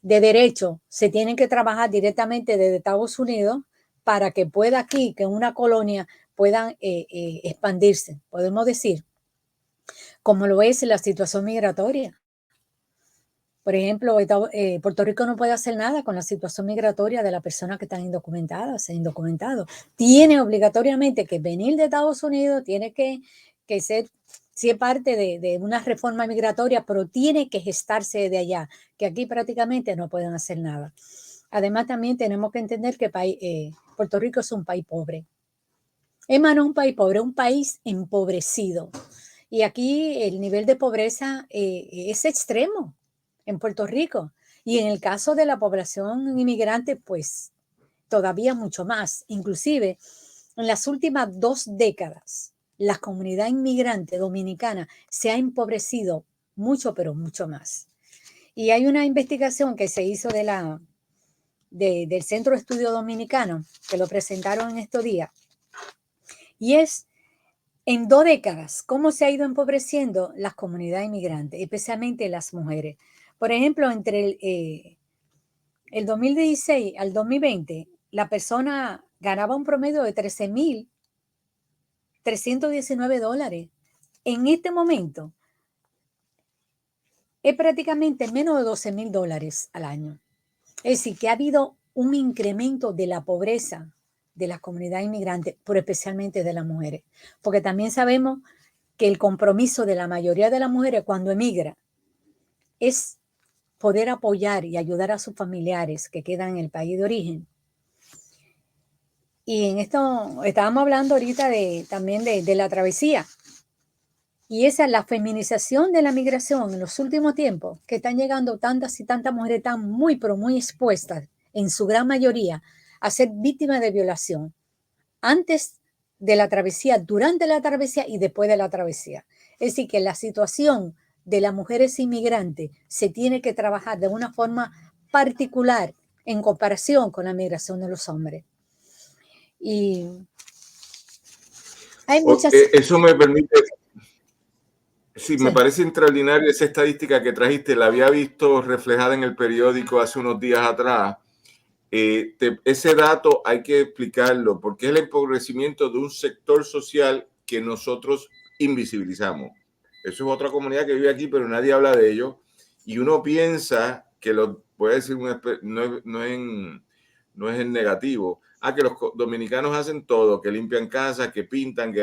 derechos se tienen que trabajar directamente desde Estados Unidos para que pueda aquí, que en una colonia puedan expandirse, podemos decir, como lo es la situación migratoria. Por ejemplo, Puerto Rico no puede hacer nada con la situación migratoria de las personas que están indocumentadas e indocumentados. Tiene obligatoriamente que venir de Estados Unidos, tiene que ser, si es parte de una reforma migratoria, pero tiene que gestarse de allá, que aquí prácticamente no pueden hacer nada. Además, también tenemos que entender que Puerto Rico es un país pobre. Es más, no un país pobre, es un país empobrecido. Y aquí el nivel de pobreza es extremo en Puerto Rico. Y en el caso de la población inmigrante, pues todavía mucho más. Inclusive, en las últimas 2 décadas, la comunidad inmigrante dominicana se ha empobrecido mucho, pero mucho más. Y hay una investigación que se hizo del Centro de Estudio Dominicano, que lo presentaron en estos días, y es en 2 décadas cómo se ha ido empobreciendo las comunidades inmigrantes, especialmente las mujeres. Por ejemplo, entre el 2016 al 2020, la persona ganaba un promedio de $13,319. En este momento, es prácticamente menos de $12,000 al año. Es decir, que ha habido un incremento de la pobreza de las comunidades inmigrantes, pero especialmente de las mujeres. Porque también sabemos que el compromiso de la mayoría de las mujeres cuando emigra es poder apoyar y ayudar a sus familiares que quedan en el país de origen. Y en esto estábamos hablando ahorita también de la travesía. Y esa es la feminización de la migración en los últimos tiempos, que están llegando tantas y tantas mujeres están muy, pero muy expuestas, en su gran mayoría, a ser víctimas de violación. Antes de la travesía, durante la travesía y después de la travesía. Es decir, que la situación de las mujeres inmigrantes se tiene que trabajar de una forma particular en comparación con la migración de los hombres. Y hay muchas... Eso me permite Sí, Sí. me parece extraordinaria esa estadística que trajiste. La había visto reflejada en el periódico hace unos días atrás. Ese dato hay que explicarlo porque es el empobrecimiento de un sector social que nosotros invisibilizamos. Eso es otra comunidad que vive aquí, pero nadie habla de ello. Y uno piensa que voy a decir, no es en negativo, que los dominicanos hacen todo, que limpian casas, que pintan,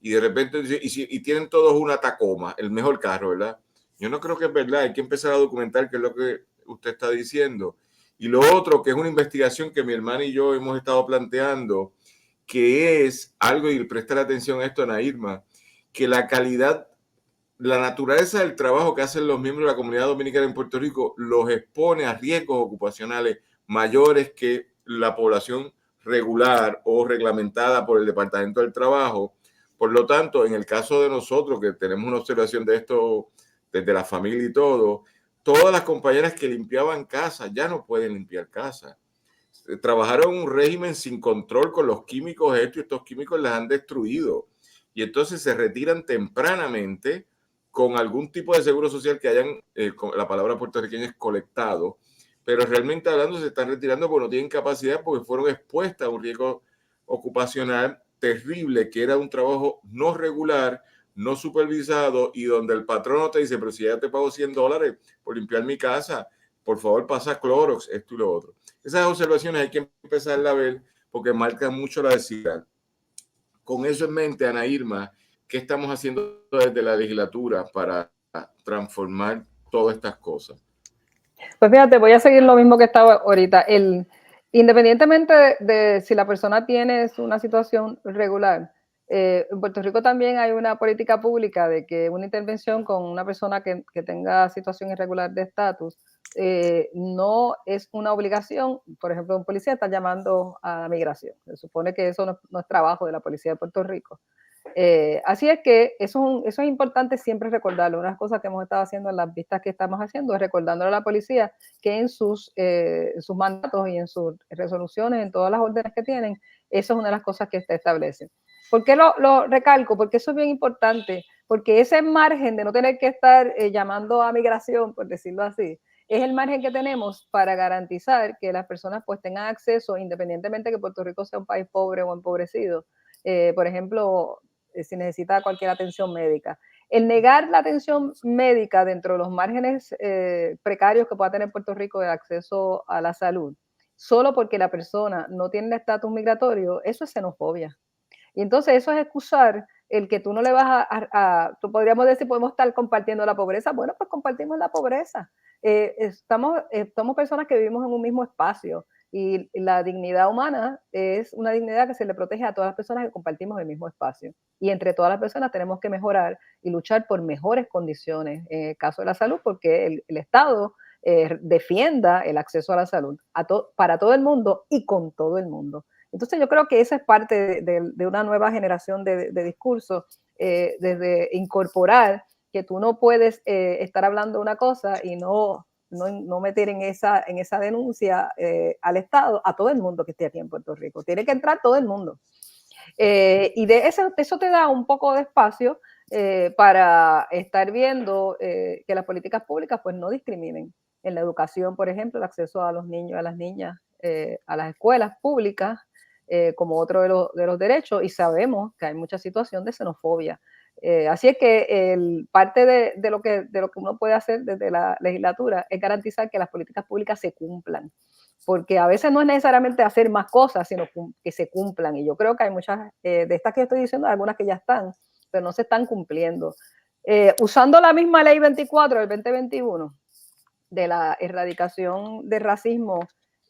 y de repente y tienen todos una Tacoma, el mejor carro, ¿verdad? Yo no creo que es verdad, hay que empezar a documentar qué es lo que usted está diciendo. Y lo otro, que es una investigación que mi hermana y yo hemos estado planteando, que es algo, y prestar atención a esto, Ana Irma, que la calidad, la naturaleza del trabajo que hacen los miembros de la comunidad dominicana en Puerto Rico los expone a riesgos ocupacionales mayores que la población regular o reglamentada por el Departamento del Trabajo. Por lo tanto, en el caso de nosotros, que tenemos una observación de esto desde la familia y todo, todas las compañeras que limpiaban casa ya no pueden limpiar casa. Trabajaron un régimen sin control con los químicos estos, y estos químicos las han destruido. Y entonces se retiran tempranamente con algún tipo de seguro social que hayan, la palabra puertorriqueña es colectado, pero realmente hablando se están retirando porque no tienen capacidad, porque fueron expuestas a un riesgo ocupacional terrible, que era un trabajo no regular, no supervisado, y donde el patrono te dice, pero si ya te pago $100 por limpiar mi casa, por favor pasa Clorox, esto y lo otro. Esas observaciones hay que empezar a ver porque marcan mucho la desigualdad. Con eso en mente, Ana Irma, ¿qué estamos haciendo desde la legislatura para transformar todas estas cosas? Pues fíjate, voy a seguir lo mismo que estaba ahorita. Independientemente de si la persona tiene una situación regular, en Puerto Rico también hay una política pública de que una intervención con una persona que tenga situación irregular de estatus no es una obligación. Por ejemplo, un policía está llamando a migración. Se supone que eso no es trabajo de la policía de Puerto Rico. Así es que eso es importante siempre recordarlo. Una de las cosas que hemos estado haciendo en las vistas que estamos haciendo es recordándole a la policía que en sus mandatos y en sus resoluciones, en todas las órdenes que tienen, eso es una de las cosas que se establece. ¿Por qué lo recalco? Porque eso es bien importante, porque ese margen de no tener que estar llamando a migración, por decirlo así, es el margen que tenemos para garantizar que las personas pues tengan acceso, independientemente de que Puerto Rico sea un país pobre o empobrecido. Por ejemplo, si necesita cualquier atención médica. El negar la atención médica dentro de los márgenes precarios que pueda tener Puerto Rico de acceso a la salud, solo porque la persona no tiene el estatus migratorio, eso es xenofobia. Y entonces eso es excusar el que tú no le vas tú podríamos decir, podemos estar compartiendo la pobreza. Bueno, pues compartimos la pobreza. Somos personas que vivimos en un mismo espacio y la dignidad humana es una dignidad que se le protege a todas las personas que compartimos el mismo espacio. Y entre todas las personas tenemos que mejorar y luchar por mejores condiciones en el caso de la salud, porque el Estado defienda el acceso a la salud para todo el mundo y con todo el mundo. Entonces yo creo que esa es parte de una nueva generación de discursos, desde incorporar que tú no puedes estar hablando una cosa y no meter en esa denuncia al Estado, a todo el mundo que esté aquí en Puerto Rico. Tiene que entrar todo el mundo. Y de eso te da un poco de espacio para estar viendo que las políticas públicas pues no discriminen. En la educación, por ejemplo, el acceso a los niños y a las niñas a las escuelas públicas como otro de los derechos, y sabemos que hay mucha situación de xenofobia. Así es que parte de lo que uno puede hacer desde la legislatura es garantizar que las políticas públicas se cumplan, porque a veces no es necesariamente hacer más cosas, sino que se cumplan. Y yo creo que hay muchas de estas que estoy diciendo, algunas que ya están, pero no se están cumpliendo. Usando la misma ley 24 del 2021 de la erradicación del racismo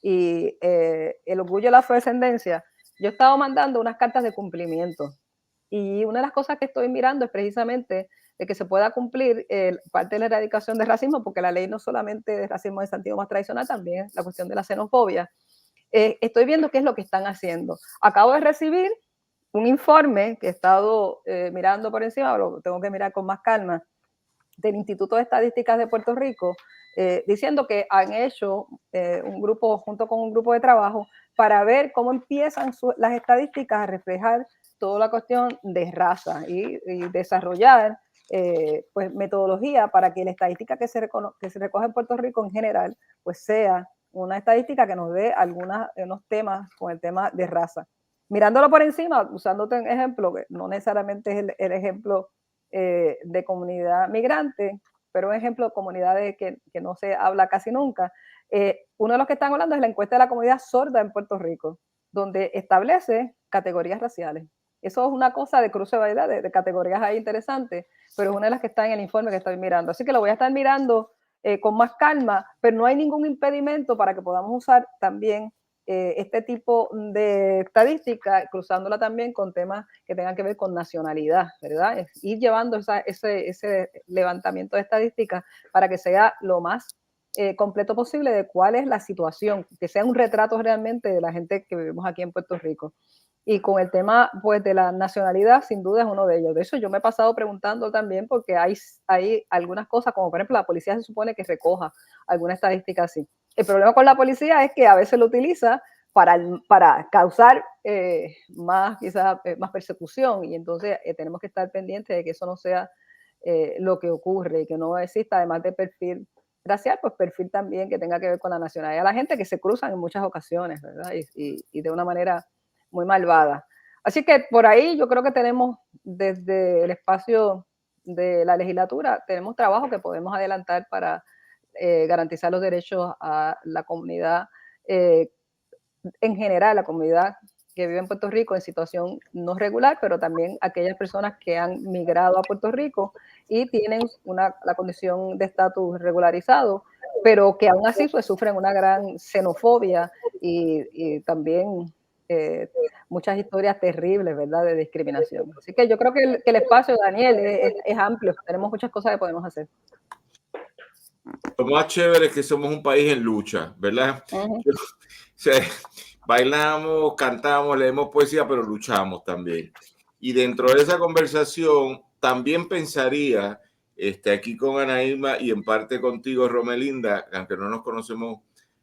y el orgullo de la afrodescendencia, yo he estado mandando unas cartas de cumplimiento. Y una de las cosas que estoy mirando es precisamente de que se pueda cumplir parte de la erradicación del racismo, porque la ley no solamente de racismo en sentido más tradicional, también la cuestión de la xenofobia. Estoy viendo qué es lo que están haciendo. Acabo de recibir un informe que he estado mirando por encima, lo tengo que mirar con más calma, del Instituto de Estadísticas de Puerto Rico, diciendo que han hecho un grupo, junto con un grupo de trabajo, para ver cómo empiezan las estadísticas a reflejar toda la cuestión de raza y desarrollar pues metodología para que la estadística que se recoge en Puerto Rico en general, pues sea una estadística que nos dé unos temas con el tema de raza. Mirándolo por encima, usándote un ejemplo, que no necesariamente es el ejemplo de comunidad migrante, pero un ejemplo de comunidades que no se habla casi nunca. Uno de los que están hablando es la encuesta de la comunidad sorda en Puerto Rico, donde establece categorías raciales. Eso es una cosa de cruce de categorías ahí interesantes, pero es una de las que está en el informe que estoy mirando. Así que lo voy a estar mirando con más calma, pero no hay ningún impedimento para que podamos usar también este tipo de estadística, cruzándola también con temas que tengan que ver con nacionalidad, ¿verdad? Es ir llevando ese levantamiento de estadísticas para que sea lo más completo posible de cuál es la situación, que sea un retrato realmente de la gente que vivimos aquí en Puerto Rico. Y con el tema pues de la nacionalidad, sin duda es uno de ellos. De eso yo me he pasado preguntando también porque hay algunas cosas, como por ejemplo la policía se supone que recoja alguna estadística así. El problema con la policía es que a veces lo utiliza para causar quizás más persecución, y entonces tenemos que estar pendientes de que eso no sea lo que ocurre y que no exista, además de perfil racial, pues perfil también que tenga que ver con la nacionalidad de la gente, que se cruzan en muchas ocasiones, ¿verdad? Y de una manera muy malvada. Así que por ahí yo creo que tenemos desde el espacio de la legislatura, tenemos trabajo que podemos adelantar para garantizar los derechos a la comunidad en general, la comunidad que vive en Puerto Rico en situación no regular, pero también aquellas personas que han migrado a Puerto Rico y tienen la condición de estatus regularizado, pero que aún así pues, sufren una gran xenofobia y también muchas historias terribles, ¿verdad?, de discriminación. Así que yo creo que el espacio, Daniel, es amplio. Tenemos muchas cosas que podemos hacer. Lo más chévere es que somos un país en lucha, ¿verdad? Uh-huh. O sea, bailamos, cantamos, leemos poesía, pero luchamos también. Y dentro de esa conversación también pensaría, aquí con Ana Irma y en parte contigo, Romelinda, aunque no nos conocemos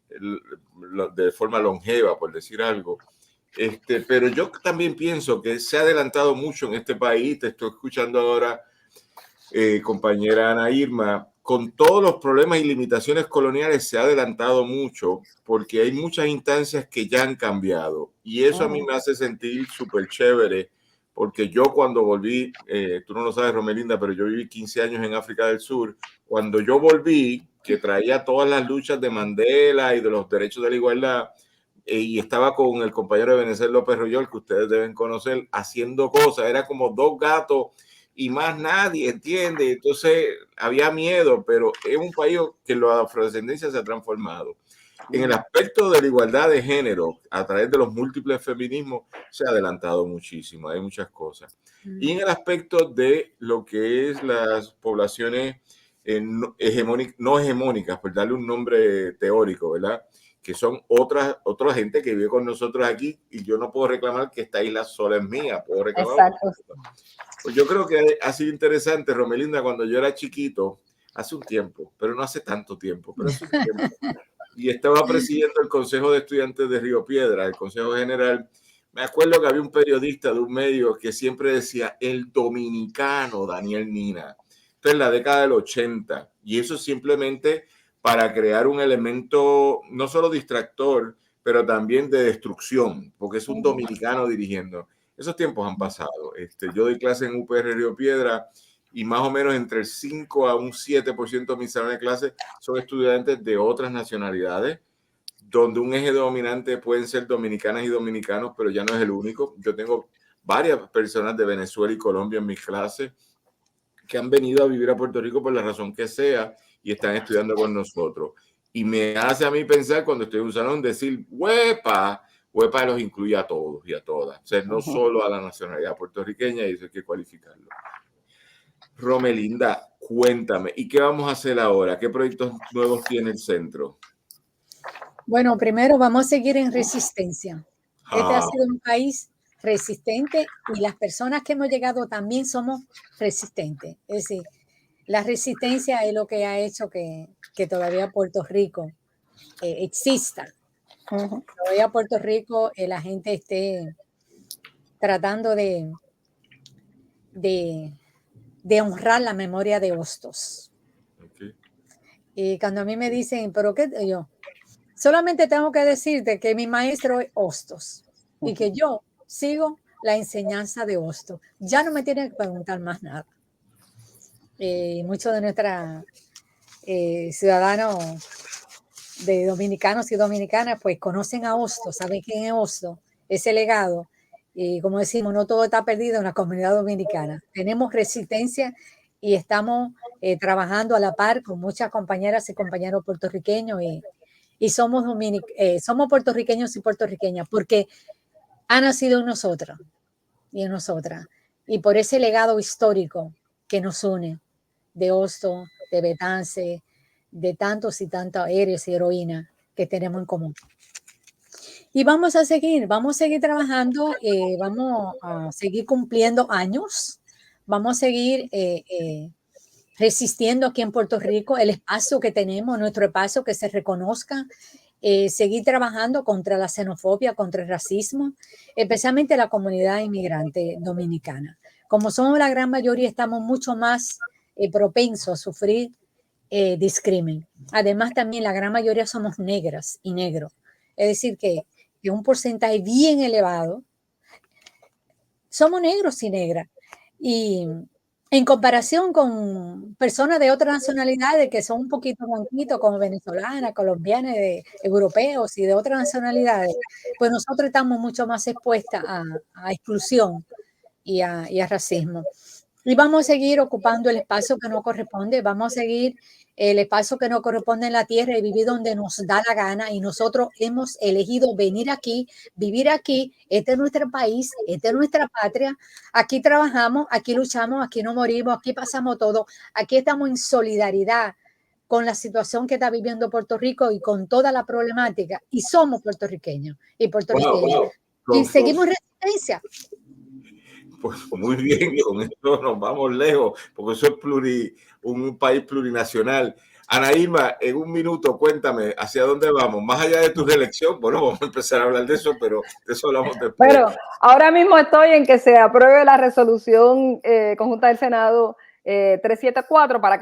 de forma longeva, por decir algo, pero yo también pienso que se ha adelantado mucho en este país. Te estoy escuchando ahora, compañera Ana Irma, con todos los problemas y limitaciones coloniales se ha adelantado mucho porque hay muchas instancias que ya han cambiado y eso a mí me hace sentir súper chévere porque yo cuando volví, tú no lo sabes, Romelinda, pero yo viví 15 años en África del Sur. Cuando yo volví, que traía todas las luchas de Mandela y de los derechos de la igualdad, y estaba con el compañero de Benecer López Royol, que ustedes deben conocer, haciendo cosas, era como dos gatos y más nadie, ¿entiende? Entonces había miedo, pero es un país que la afrodescendencia se ha transformado. En el aspecto de la igualdad de género, a través de los múltiples feminismos, se ha adelantado muchísimo, hay muchas cosas. Y en el aspecto de lo que es las poblaciones no hegemónicas, por darle un nombre teórico, ¿verdad? Que son otra gente que vive con nosotros aquí y yo no puedo reclamar que esta isla sola es mía, puedo reclamar. Exacto. Pues yo creo que ha sido interesante, Romelinda, cuando yo era chiquito, hace un tiempo, pero no hace tanto tiempo, pero hace un tiempo, y estaba presidiendo el Consejo de Estudiantes de Río Piedra, el Consejo General. Me acuerdo que había un periodista de un medio que siempre decía el dominicano Daniel Nina. Esto es la década del 80, y eso simplemente para crear un elemento no solo distractor, pero también de destrucción, porque es un dominicano dirigiendo. Esos tiempos han pasado. Yo doy clase en UPR Río Piedra y más o menos entre el 5 a un 7% de mis salones de clase son estudiantes de otras nacionalidades, donde un eje dominante pueden ser dominicanas y dominicanos, pero ya no es el único. Yo tengo varias personas de Venezuela y Colombia en mis clases que han venido a vivir a Puerto Rico por la razón que sea y están estudiando con nosotros. Y me hace a mí pensar cuando estoy en un salón decir, huepa los incluye a todos y a todas. O sea, no solo a la nacionalidad puertorriqueña, y eso hay que cualificarlo. Romelinda, cuéntame, ¿y qué vamos a hacer ahora? ¿Qué proyectos nuevos tiene el centro? Bueno, primero vamos a seguir en resistencia. Este ha sido un país resistente y las personas que hemos llegado también somos resistentes. Es decir, la resistencia es lo que ha hecho que todavía Puerto Rico exista. Todavía Puerto Rico la gente esté tratando de de honrar la memoria de Hostos. Okay. Y cuando a mí me dicen, ¿pero qué? Yo solamente tengo que decirte que mi maestro es Hostos y que yo sigo la enseñanza de Hostos. Ya no me tienen que preguntar más nada. Muchos de nuestros ciudadanos de dominicanos y dominicanas pues conocen a Hostos, saben quién es Hostos, ese legado. Y como decimos, no todo está perdido en la comunidad dominicana. Tenemos resistencia y estamos trabajando a la par con muchas compañeras y compañeros puertorriqueños y somos puertorriqueños y puertorriqueñas porque ha nacido en nosotras y en nosotras. Y por ese legado histórico que nos une de Hostos, de Betance, de tantos y tantas héroes y heroínas que tenemos en común. Y vamos a seguir trabajando, vamos a seguir cumpliendo años, vamos a seguir resistiendo aquí en Puerto Rico el espacio que tenemos, nuestro espacio que se reconozca, seguir trabajando contra la xenofobia, contra el racismo, especialmente la comunidad inmigrante dominicana. Como somos la gran mayoría, estamos mucho más propensos a sufrir discrimen. Además, también la gran mayoría somos negras y negros. Es decir, que un porcentaje bien elevado somos negros y negras. Y en comparación con personas de otras nacionalidades que son un poquito blanquitos, como venezolanas, colombianas, europeos y de otras nacionalidades, pues nosotros estamos mucho más expuestas a exclusión y a racismo. Y vamos a seguir ocupando el espacio que nos corresponde, vamos a seguir el espacio que nos corresponde en la tierra y vivir donde nos da la gana. Y nosotros hemos elegido venir aquí, vivir aquí. Este es nuestro país, esta es nuestra patria. Aquí trabajamos, aquí luchamos, aquí no morimos, aquí pasamos todo. Aquí estamos en solidaridad con la situación que está viviendo Puerto Rico y con toda la problemática. Y somos puertorriqueños y puertorriqueñas. Wow. Y seguimos resistencia. Pues muy bien, con esto nos vamos lejos, porque eso es un país plurinacional. Ana Irma, en un minuto, cuéntame, ¿hacia dónde vamos? Más allá de tu reelección, bueno, vamos a empezar a hablar de eso, pero de eso hablamos después. Bueno, ahora mismo estoy en que se apruebe la resolución conjunta del Senado 374 para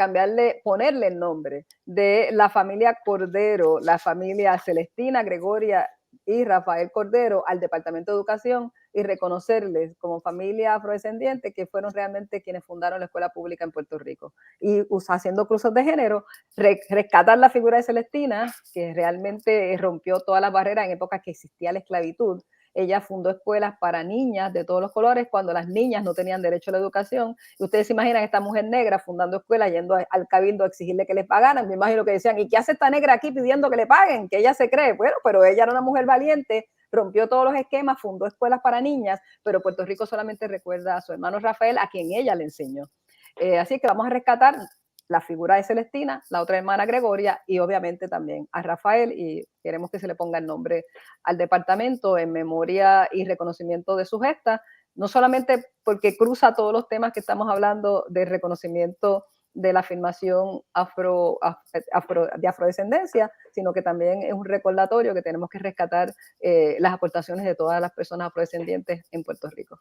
ponerle el nombre de la familia Cordero, la familia Celestina, Gregoria y Rafael Cordero al Departamento de Educación y reconocerles como familia afrodescendiente que fueron realmente quienes fundaron la escuela pública en Puerto Rico. Y haciendo cruces de género, rescatar la figura de Celestina, que realmente rompió todas las barreras en épocas que existía la esclavitud. Ella fundó escuelas para niñas de todos los colores cuando las niñas no tenían derecho a la educación. Y ustedes se imaginan a esta mujer negra fundando escuelas, yendo al cabildo a exigirle que les pagaran. Me imagino que decían, ¿y qué hace esta negra aquí pidiendo que le paguen? Que ella se cree. Bueno, pero ella era una mujer valiente, rompió todos los esquemas, fundó escuelas para niñas, pero Puerto Rico solamente recuerda a su hermano Rafael, a quien ella le enseñó. Así que vamos a rescatar la figura de Celestina, la otra hermana Gregoria y obviamente también a Rafael, y queremos que se le ponga el nombre al departamento en memoria y reconocimiento de su gesta, no solamente porque cruza todos los temas que estamos hablando de reconocimiento de la afirmación de afrodescendencia, sino que también es un recordatorio que tenemos que rescatar las aportaciones de todas las personas afrodescendientes en Puerto Rico.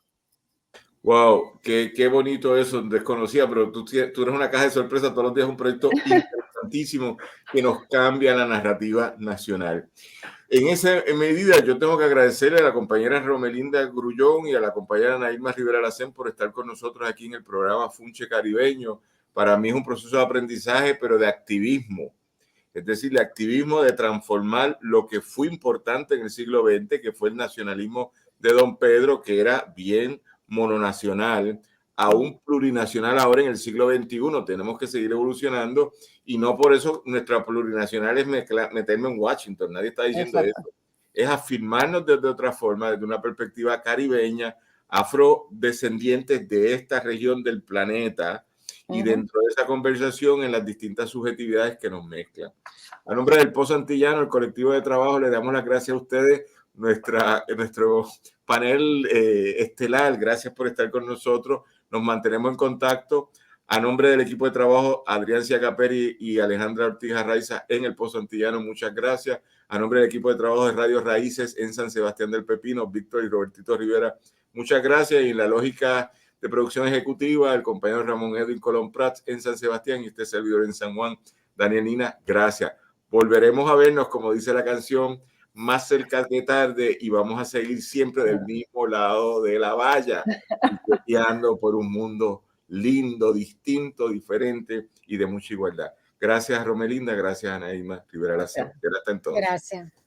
Wow, qué bonito eso, desconocía, pero tú eres una caja de sorpresa todos los días, un proyecto interesantísimo que nos cambia la narrativa nacional. En esa medida, yo tengo que agradecerle a la compañera Romelinda Grullón y a la compañera Ana Irma Rivera Lacén por estar con nosotros aquí en el programa Funche Caribeño. Para mí es un proceso de aprendizaje, pero de activismo. Es decir, el activismo de transformar lo que fue importante en el siglo XX, que fue el nacionalismo de Don Pedro, que era bien mononacional, a un plurinacional ahora en el siglo XXI. Tenemos que seguir evolucionando y no por eso nuestra plurinacional es meterme en Washington. Nadie está diciendo eso. Es afirmarnos desde otra forma, desde una perspectiva caribeña, afrodescendientes de esta región del planeta y dentro de esa conversación en las distintas subjetividades que nos mezclan. A nombre del Pozo Antillano, el colectivo de trabajo, le damos las gracias a ustedes, nuestro panel estelar. Gracias por estar con nosotros. Nos mantenemos en contacto. A nombre del equipo de trabajo, Adrián Ciacaperi y Alejandra Ortiz Arraiza en el Pozo Antillano, muchas gracias. A nombre del equipo de trabajo de Radio Raíces en San Sebastián del Pepino, Víctor y Robertito Rivera, muchas gracias. Y en la lógica de producción ejecutiva, el compañero Ramón Edwin Colón Prats en San Sebastián y este servidor en San Juan, Daniel Lina. Gracias. Volveremos a vernos, como dice la canción, más cerca de tarde y vamos a seguir siempre del mismo lado de la valla, peleando por un mundo lindo, distinto, diferente y de mucha igualdad. Gracias, Romelinda. Gracias, Anaíma Rivera Lacén. Hasta entonces. Gracias.